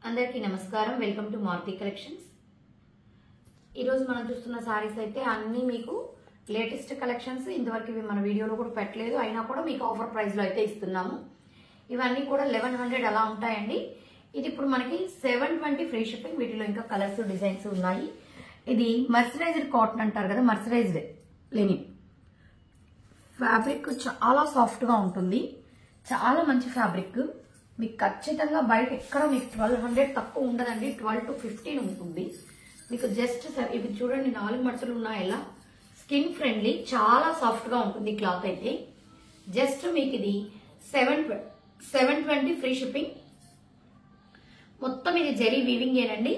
అందరికీ నమస్కారం. Welcome to Maruti collections. ఈరోజు మనం చూస్తున్న సారీస్ అయితే అన్నీ మీకు లేటెస్ట్ కలెక్షన్స్. ఇంతవరకు ఇవి మన వీడియోలో కూడా పెట్టలేదు, అయినా కూడా మీకు ఆఫర్ ప్రైస్లో అయితే ఇస్తున్నాము. ఇవన్నీ కూడా 1100 అలా ఉంటాయండి. ఇది ఇప్పుడు మనకి 720 ఫ్రీ షిప్పింగ్. వీటిలో ఇంకా కలర్స్ డిజైన్స్ ఉన్నాయి. ఇది మర్సరైజ్డ్ కాటన్ అంటారు కదా, మర్సరైజ్డ్ లెనిన్ ఫ్యాబ్రిక్ చాలా సాఫ్ట్గా ఉంటుంది. చాలా మంచి ఫ్యాబ్రిక్. మీకు ఖచ్చితంగా బయట ఎక్కడ మీకు 1200 తక్కువ ఉండదండి. 12 to 15 ఉంటుంది. మీకు జస్ట్ ఇవి చూడండి, 4 మడతలు ఉన్నాయి. ఎలా స్కిన్ ఫ్రెండ్లీ, చాలా సాఫ్ట్ గా ఉంటుంది క్లాత్ అయితే. జస్ట్ మీకు ఇది 720 ఫ్రీ షిప్పింగ్. మొత్తం ఇది జరీ వీవింగ్ ఏనండి.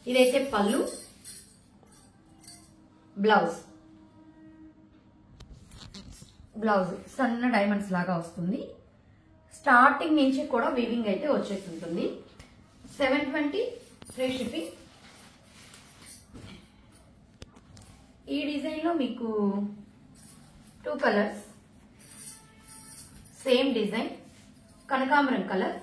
ఇదైతే పళ్ళు, బ్లౌజ్ సన్న డైమండ్స్ లాగా వస్తుంది. స్టార్టింగ్ నుంచి కూడా వీవింగ్ అయితే వచ్చేస్తుంటుంది. 720 ఫ్రీ షిప్పింగ్. ఈ డిజైన్ లో మీకు 2 కలర్స్, సేమ్ డిజైన్, కనకాంబరం కలర్,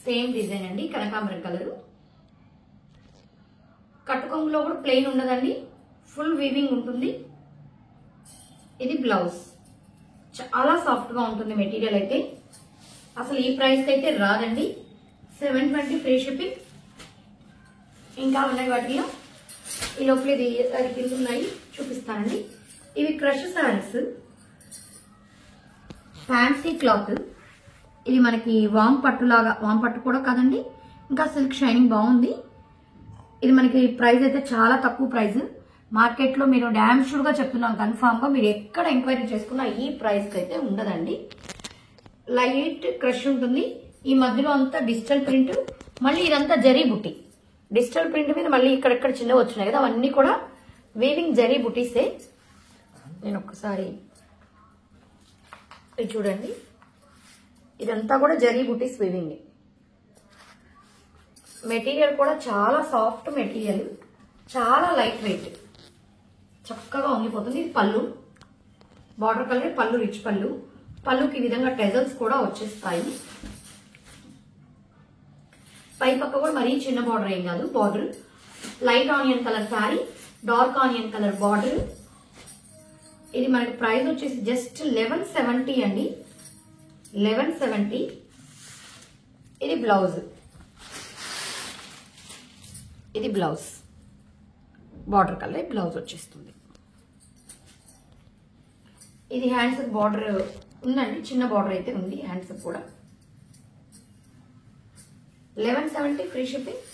సేమ్ డిజైన్ అండి, కనకాంబరం కలరు. కట్టుకొంగులో కూడా ప్లెయిన్ ఉండదండి, ఫుల్ వీవింగ్ ఉంటుంది. ఇది బ్లౌజ్. చాలా సాఫ్ట్ గా ఉంటుంది మెటీరియల్ అయితే. అసలు ఈ ప్రైస్ కి అయితే రాదండి. 720 ఫ్రీ షిప్పింగ్. ఇంకా ఉన్నాయి వాటిలో. ఈ లోపల ఇది అది కింద ఉన్నాయి, చూపిస్తానండి. ఇవి క్రష్ సారీస్, ఫ్యాన్సీ క్లాత్. ఇది మనకి వామ్ పట్టు లాగా, వామ్ పట్టు కూడా కాదండి, ఇంకా సిల్క్ షైనింగ్ బాగుంది. ఇది మనకి ప్రైస్ అయితే చాలా తక్కువ ప్రైస్. మార్కెట్ లో మీరు డామ్ షూర్ గా చెప్తున్నాం, కన్ఫామ్ గా మీరు ఎక్కడ ఎంక్వైరీ చేసుకున్నా ఈ ప్రైస్ కి అయితే ఉండదండి. లైట్ క్రష్ ఉంటుంది. ఈ మధ్యలో అంతా డిజిటల్ ప్రింట్, మళ్ళీ ఇదంతా జరీ బుట్టి. డిజిటల్ ప్రింట్ మీద మళ్ళీ ఇక్కడెక్కడ చిన్నవి వచ్చినాయి కదా, అవన్నీ కూడా వీవింగ్ జరీ బుటీసే. నేను ఒక్కసారి ఇది చూడండి, ఇదంతా కూడా జరీ బుటీస్ వీవింగ్. మెటీరియల్ కూడా చాలా సాఫ్ట్ మెటీరియల్, చాలా లైట్ వెయిట్, చక్కగా వంగిపోతుంది. ఇది పళ్ళు, బార్డర్ కలర్ పళ్ళు, రిచ్ పళ్ళు. పళ్ళుకి ఈ విధంగా టెజల్స్ కూడా వచ్చేస్తాయి. పై పక్క కూడా మరీ చిన్న బార్డర్ ఏం కాదు. Border light onion colour sari, dark onion colour border. ఇది మనకి ప్రైస్ వచ్చేసి జస్ట్ 1170 అండి, 1170. ఇది బ్లౌజ్, ఇది బ్లౌజ్, బార్డర్ కలర్ బ్లౌజ్ వచ్చేస్తుంది. ఇది హ్యాండ్స్ బార్డర్ ఉందండి, చిన్న బార్డర్ అయితే ఉంది హ్యాండ్స్ కూడా. 1170 ఫ్రీ షిప్పింగ్.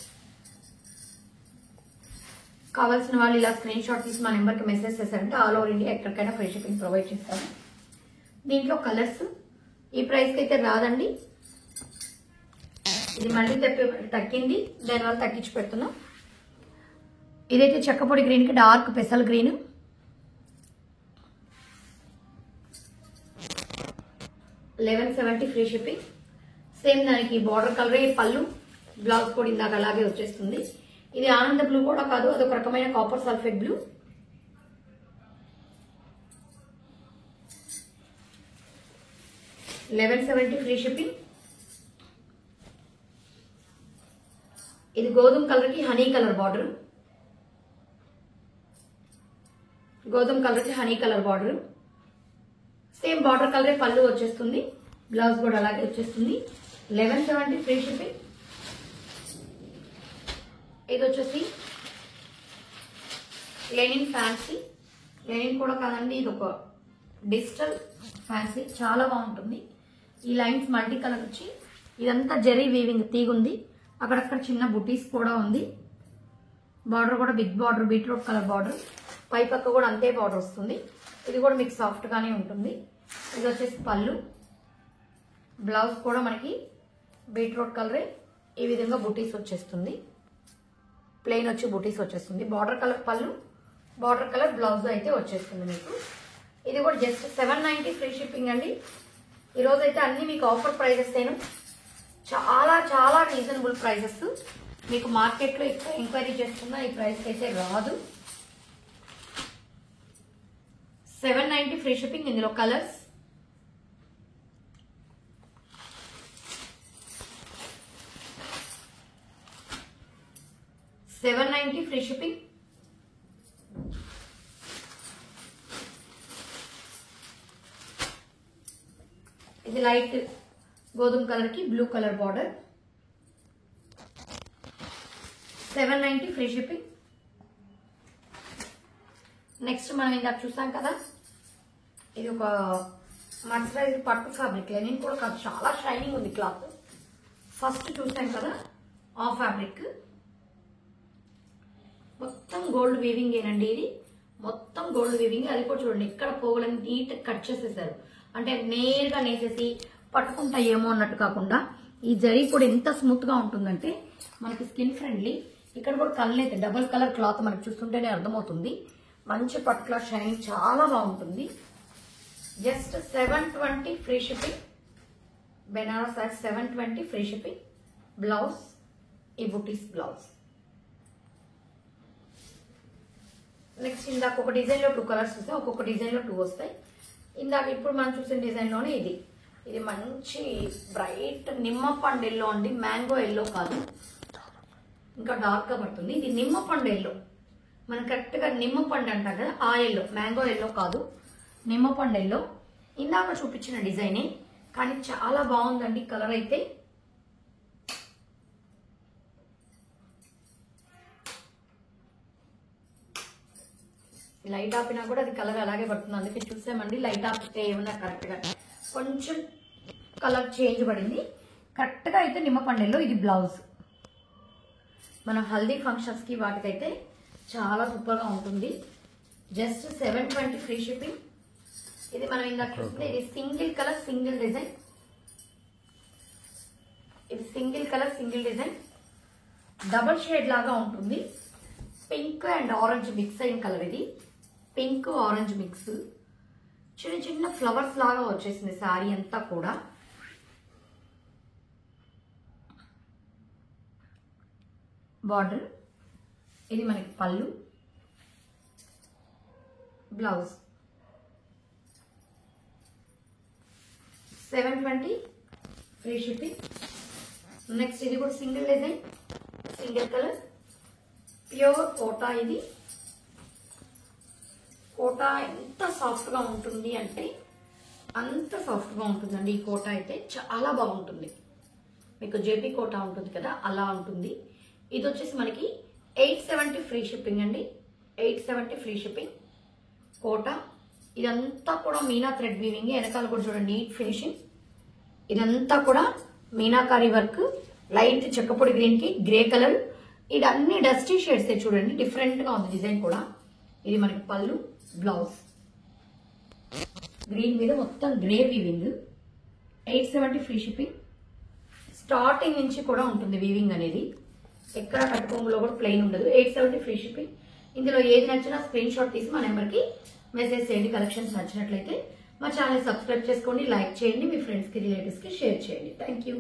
కావాల్సిన వాళ్ళు ఇలా స్క్రీన్ షాట్ తీసి మా నెంబర్కి మెసేజ్ చేశారంటే ఆల్ ఓవర్ ఇండియా ఎక్కడికైనా ఫ్రీ షిప్పింగ్ ప్రొవైడ్ చేస్తాము. దీంట్లో కలర్స్ ఈ ప్రైస్కి అయితే రాదండి. ఇది మళ్ళీ తగ్గింది, దానివల్ల తగ్గించి పెడుతున్నాం. ఇదైతే చెక్కపొడి గ్రీన్ కి డార్క్ పెసల్ గ్రీన్. $1170 free shipping. సేమ్ దానికి బార్డర్ కలరే పళ్ళు, బ్లౌజ్ కూడా ఇందాక అలాగే వచ్చేస్తుంది. ఇది ఆనంద బ్లూ కూడా కాదు, అదొక రకమైన copper sulphate blue. $1170 free shipping. ఇది గోధుమ కలర్ కి హనీ కలర్ బార్డర్, గోధుమ కలర్ కి honey colour border. Same border కలరే పళ్ళు వచ్చేస్తుంది, బ్లౌజ్ కూడా అలాగే వచ్చేస్తుంది. 1170 ఫ్రీ షిప్పింగ్. ఇది వచ్చేసి లెనిన్ ఫ్యాన్సీ. లెనిన్ కూడా కాదండి, ఇది ఒక డిజిటల్ ఫ్యాన్సీ, చాలా బాగుంటుంది. ఈ లైన్స్ మల్టీ కలర్ వచ్చి ఇదంతా జరీ వీవింగ్ తీగుంది. అక్కడక్కడ చిన్న బుటీస్ కూడా ఉంది. బార్డర్ కూడా big border, beetroot colour border. పై పక్క కూడా అంతే బార్డర్ వస్తుంది. ఇది కూడా మీకు సాఫ్ట్ గానే ఉంటుంది. ఇది వచ్చేసి పళ్ళు, బ్లౌజ్ కూడా మనకి బీట్రూట్ కలరే ఈ విధంగా బుటీస్ వచ్చేస్తుంది. ప్లెయిన్ వచ్చి బుటీస్ వచ్చేస్తుంది. బార్డర్ కలర్ పళ్ళు, బార్డర్ కలర్ బ్లౌజ్ అయితే వచ్చేస్తుంది మీకు. ఇది కూడా జస్ట్ 790 ఫ్రీ షిప్పింగ్ అండి. ఈరోజు అయితే అన్ని మీకు ఆఫర్ ప్రైజెస్ అయినా చాలా చాలా రీజనబుల్ ప్రైజెస్. మీకు మార్కెట్లో ఎక్కువ ఎంక్వైరీ చేస్తున్నా ఈ ప్రైస్ అయితే రాదు. 790 ఫ్రీ షిప్పింగ్. ఇందులో కలర్స్ 790 ఫ్రీ షిప్పింగ్. ఇది లైట్ గోధుమ కలర్ కి blue colour border. 790 free shipping. Next మనం ఇందాక చూసాం కదా, ఇది ఒక మర్సరైజ్ పట్టు ఫ్యాబ్రిక్, లెనిన్ కూడా కాదు, చాలా షైనింగ్ ఉంది క్లాత్. ఫస్ట్ చూసాం కదా ఆ ఫ్యాబ్రిక్ మొత్తం గోల్డ్ వీవింగ్ ఏనండి. ఇది మొత్తం గోల్డ్ వీవింగ్. అది కూడా చూడండి, ఇక్కడ పోగులని నీట్ కట్ చేసేసారు. అంటే నేరుగా నేసేసి పట్టుకుంటాయేమో అన్నట్టు కాకుండా ఈ జరీ కూడా ఎంత స్మూత్ గా ఉంటుందంటే మనకి స్కిన్ ఫ్రెండ్లీ. ఇక్కడ కూడా కలర్ అయితే డబుల్ కలర్ క్లాత్ మనకు చూస్తుంటేనే అర్థమవుతుంది. మంచి పట్ల షైన్ చాలా బాగుంటుంది. Just 720 free shipping. Banaras sari 720 free shipping. Blouse ఈ బుటీస్ బ్లౌజ్. నెక్స్ట్ ఇందాక ఒక డిజైన్ లో 2 కలర్స్ వస్తాయి, ఒక్కొక్క డిజైన్ లో 2 వస్తాయి. ఇందాక ఇప్పుడు మనం చూసిన డిజైన్ లోనే ఇది మంచి బ్రైట్ నిమ్మపండు ఎల్లో అండి, మ్యాంగో ఎల్లో కాదు, ఇంకా డార్క్ గా పడుతుంది. ఇది నిమ్మపండు ఎల్లో, మనం కరెక్ట్ గా నిమ్మపండు అంటాం కదా ఆ ఎల్లో, మ్యాంగో ఎల్లో కాదు, నిమ్మపండు ఎల్లో. ఇందాక చూపించిన డిజైనే కానీ చాలా బాగుందండి కలర్ అయితే. లైట్ ఆపినా కూడా అది కలర్ అలాగే పడుతుంది, అందుకే చూసామండి. లైట్ ఆపితే ఏమన్నా కరెక్ట్ గా కొంచెం కలర్ చేంజ్ పడింది. కరెక్ట్ గా అయితే నిమ్మపండెల్లో. ఇది బ్లౌజ్. మన హల్దీ ఫంక్షన్స్ కి వాటికైతే చాలా సూపర్ గా ఉంటుంది. Just 720 free shipping. ఇది మనం ఇందాక చూస్తే ఇది సింగిల్ కలర్ సింగిల్ డిజైన్. ఇది single colour single design, double shade లాగా ఉంటుంది. పింక్ అండ్ ఆరెంజ్ మిక్స్ అయిన కలర్ ఇది. పింక్ ఆరెంజ్ మిక్స్, చిన్న చిన్న ఫ్లవర్స్ లాగా వచ్చేసింది శారీ అంతా కూడా. బార్డర్ ఇది మనకి పళ్ళు, బ్లౌజ్. 720 free shipping. నెక్స్ట్ ఇది కూడా single design, single colour, pure Kota. ఇది కోటా ఎంత సాఫ్ట్ గా ఉంటుంది అంటే అంత సాఫ్ట్ గా ఉంటుందండి. ఈ కోటా అయితే చాలా బాగుంటుంది. మీకు జేపీ కోటా ఉంటుంది కదా అలా ఉంటుంది. ఇది వచ్చేసి మనకి 870 ఫ్రీ షిప్పింగ్ అండి. 870 ఫ్రీ షిప్పింగ్ కోటా. ఇదంతా కూడా మీనా థ్రెడ్ వీవింగ్. వెనకాల కూడా చూడండి నీట్ ఫినిషింగ్. ఇదంతా కూడా మీనాకారి వర్క్. లైట్ చెక్కపొడి గ్రీన్ కి గ్రే కలర్. ఇది అన్ని డస్టీ షేడ్స్ చూడండి, డిఫరెంట్ గా ఉంది డిజైన్ కూడా. ఇది మనకి పళ్ళు, బ్లౌజ్. గ్రీన్ మీద మొత్తం grey weaving. 870 free shipping. Starting నుంచి కూడా ఉంటుంది వీవింగ్ అనేది, ఎక్కడ కట్టుకోములో కూడా ప్లెయిన్ ఉండదు. 870 ఫ్రీ షిప్పింగ్. ఇందులో ఏది నచ్చినా స్క్రీన్ షాట్ తీసి మా నెంబర్కి మెసేజ్ చేయండి. కలెక్షన్స్ నచ్చినట్లయితే మా ఛానల్ సబ్స్క్రైబ్ చేసుకోండి, లైక్ చేయండి, మీ ఫ్రెండ్స్కి రిలేటివ్స్కి షేర్ చేయండి. Thank you.